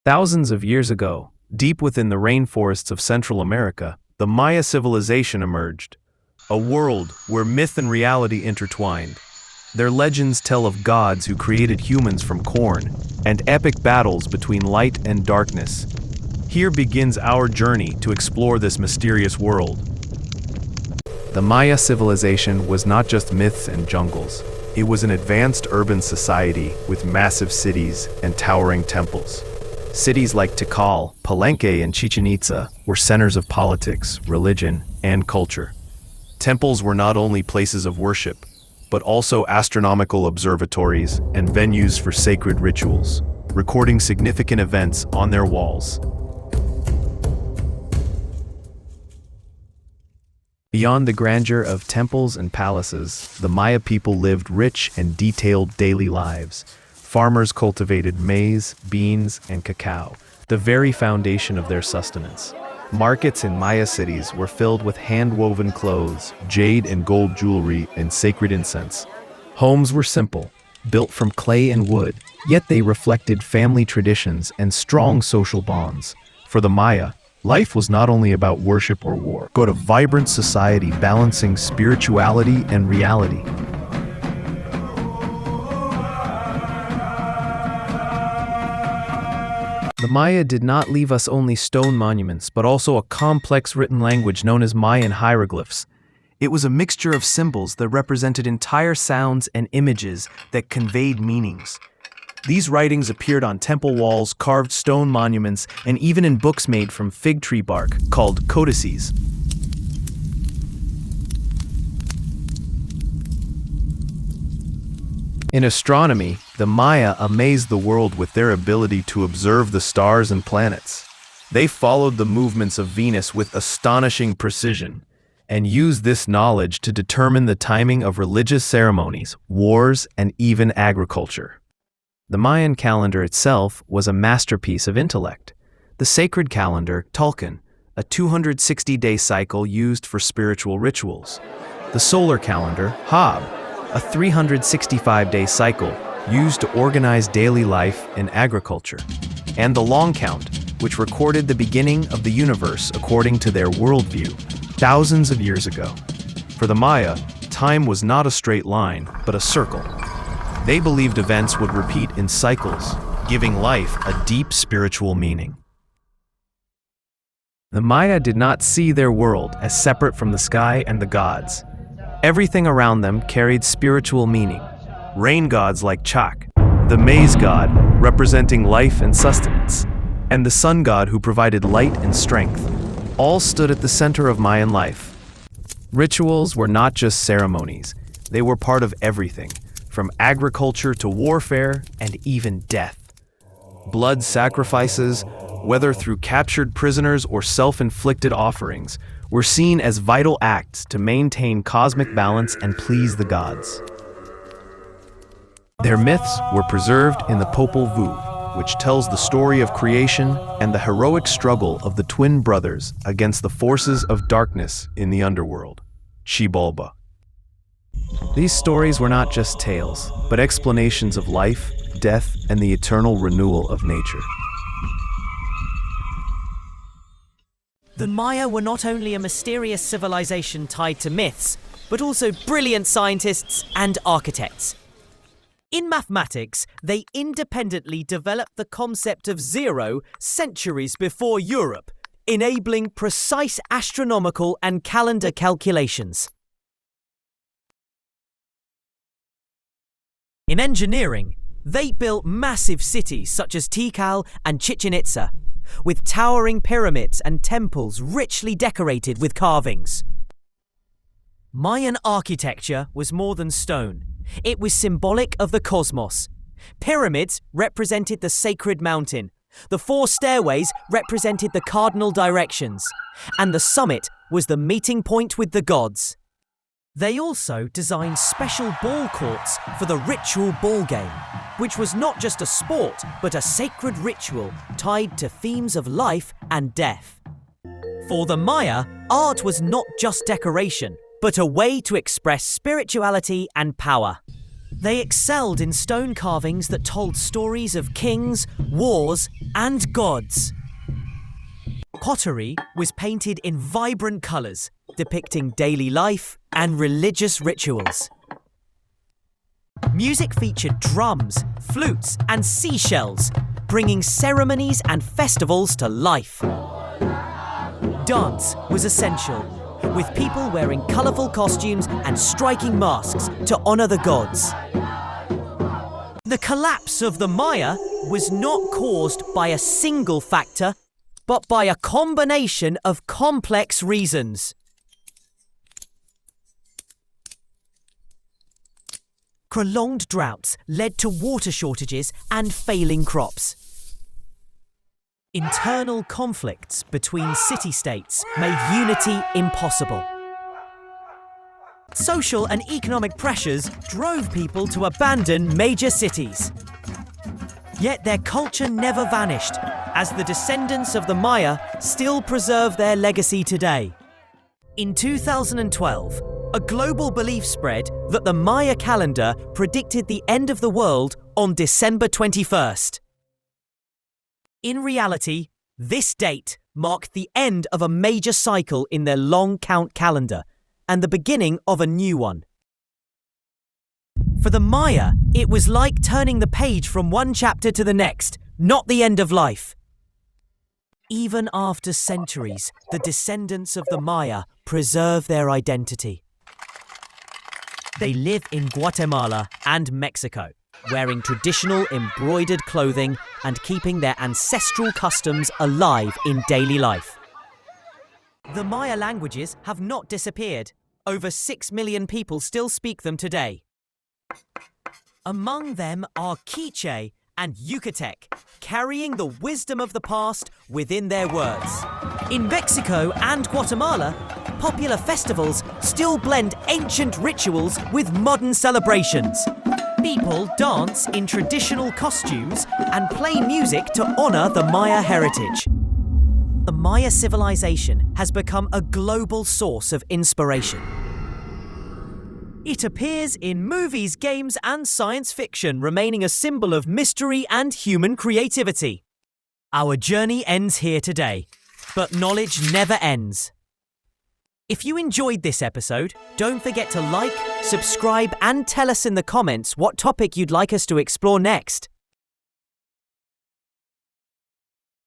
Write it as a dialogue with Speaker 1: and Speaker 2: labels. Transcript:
Speaker 1: Thousands of years ago, deep within the rainforests of Central America, the Maya civilization emerged. A world where myth and reality intertwined. Their legends tell of gods who created humans from corn, and epic battles between light and darkness. Here begins our journey to explore this mysterious world. The Maya civilization was not just myths and jungles. It was an advanced urban society with massive cities and towering temples. Cities like Tikal, Palenque, and Chichen Itza were centers of politics, religion, and culture. Temples were not only places of worship, but also astronomical observatories and venues for sacred rituals, recording significant events on their walls. Beyond the grandeur of temples and palaces, the Maya people lived rich and detailed daily lives. Farmers cultivated maize, beans, and cacao, the very foundation of their sustenance. Markets in Maya cities were filled with hand-woven clothes, jade and gold jewelry, and sacred incense. Homes were simple, built from clay and wood, yet they reflected family traditions and strong social bonds. For the Maya, life was not only about worship or war, but a vibrant society balancing spirituality and reality. The Maya did not leave us only stone monuments, but also a complex written language known as Mayan hieroglyphs. It was a mixture of symbols that represented entire sounds and images that conveyed meanings. These writings appeared on temple walls, carved stone monuments, and even in books made from fig tree bark, called codices. In astronomy, the Maya amazed the world with their ability to observe the stars and planets. They followed the movements of Venus with astonishing precision, and used this knowledge to determine the timing of religious ceremonies, wars, and even agriculture. The Mayan calendar itself was a masterpiece of intellect. The sacred calendar, Tulkan, a 260-day cycle used for spiritual rituals. The solar calendar, Hab, a 365-day cycle used to organize daily life and agriculture. And the long count, which recorded the beginning of the universe according to their worldview, thousands of years ago. For the Maya, time was not a straight line, but a circle. They believed events would repeat in cycles, giving life a deep spiritual meaning. The Maya did not see their world as separate from the sky and the gods. Everything around them carried spiritual meaning. Rain gods like Chak, the maize god representing life and sustenance, and the sun god who provided light and strength, all stood at the center of Mayan life. Rituals were not just ceremonies, they were part of everything, from agriculture to warfare and even death. Blood sacrifices, whether through captured prisoners or self-inflicted offerings, were seen as vital acts to maintain cosmic balance and please the gods. Their myths were preserved in the Popol Vuh, which tells the story of creation and the heroic struggle of the twin brothers against the forces of darkness in the underworld, Xibalba. These stories were not just tales, but explanations of life, death, and the eternal renewal of nature.
Speaker 2: The Maya were not only a mysterious civilization tied to myths, but also brilliant scientists and architects. In mathematics, they independently developed the concept of zero centuries before Europe, enabling precise astronomical and calendar calculations. In engineering, they built massive cities such as Tikal and Chichen Itza, with towering pyramids and temples richly decorated with carvings. Mayan architecture was more than stone. It was symbolic of the cosmos. Pyramids represented the sacred mountain. The 4 stairways represented the cardinal directions, and the summit was the meeting point with the gods. They also designed special ball courts for the ritual ball game, which was not just a sport, but a sacred ritual tied to themes of life and death. For the Maya, art was not just decoration, but a way to express spirituality and power. They excelled in stone carvings that told stories of kings, wars, and gods. Pottery was painted in vibrant colours, depicting daily life and religious rituals. Music featured drums, flutes, and seashells, bringing ceremonies and festivals to life. Dance was essential, with people wearing colourful costumes and striking masks to honour the gods. The collapse of the Maya was not caused by a single factor, but by a combination of complex reasons. Prolonged droughts led to water shortages and failing crops. Internal conflicts between city-states made unity impossible. Social and economic pressures drove people to abandon major cities. Yet their culture never vanished, as the descendants of the Maya still preserve their legacy today. In 2012, a global belief spread that the Maya calendar predicted the end of the world on December 21st. In reality, this date marked the end of a major cycle in their long count calendar and the beginning of a new one. For the Maya, it was like turning the page from one chapter to the next, not the end of life. Even after centuries, the descendants of the Maya preserve their identity. They live in Guatemala and Mexico, wearing traditional embroidered clothing and keeping their ancestral customs alive in daily life. The Maya languages have not disappeared. Over 6 million people still speak them today. Among them are Quiche and Yucatec, carrying the wisdom of the past within their words. In Mexico and Guatemala, popular festivals still blend ancient rituals with modern celebrations. People dance in traditional costumes and play music to honor the Maya heritage. The Maya civilization has become a global source of inspiration. It appears in movies, games, and science fiction, remaining a symbol of mystery and human creativity. Our journey ends here today, but knowledge never ends. If you enjoyed this episode, don't forget to like, subscribe, and tell us in the comments what topic you'd like us to explore next.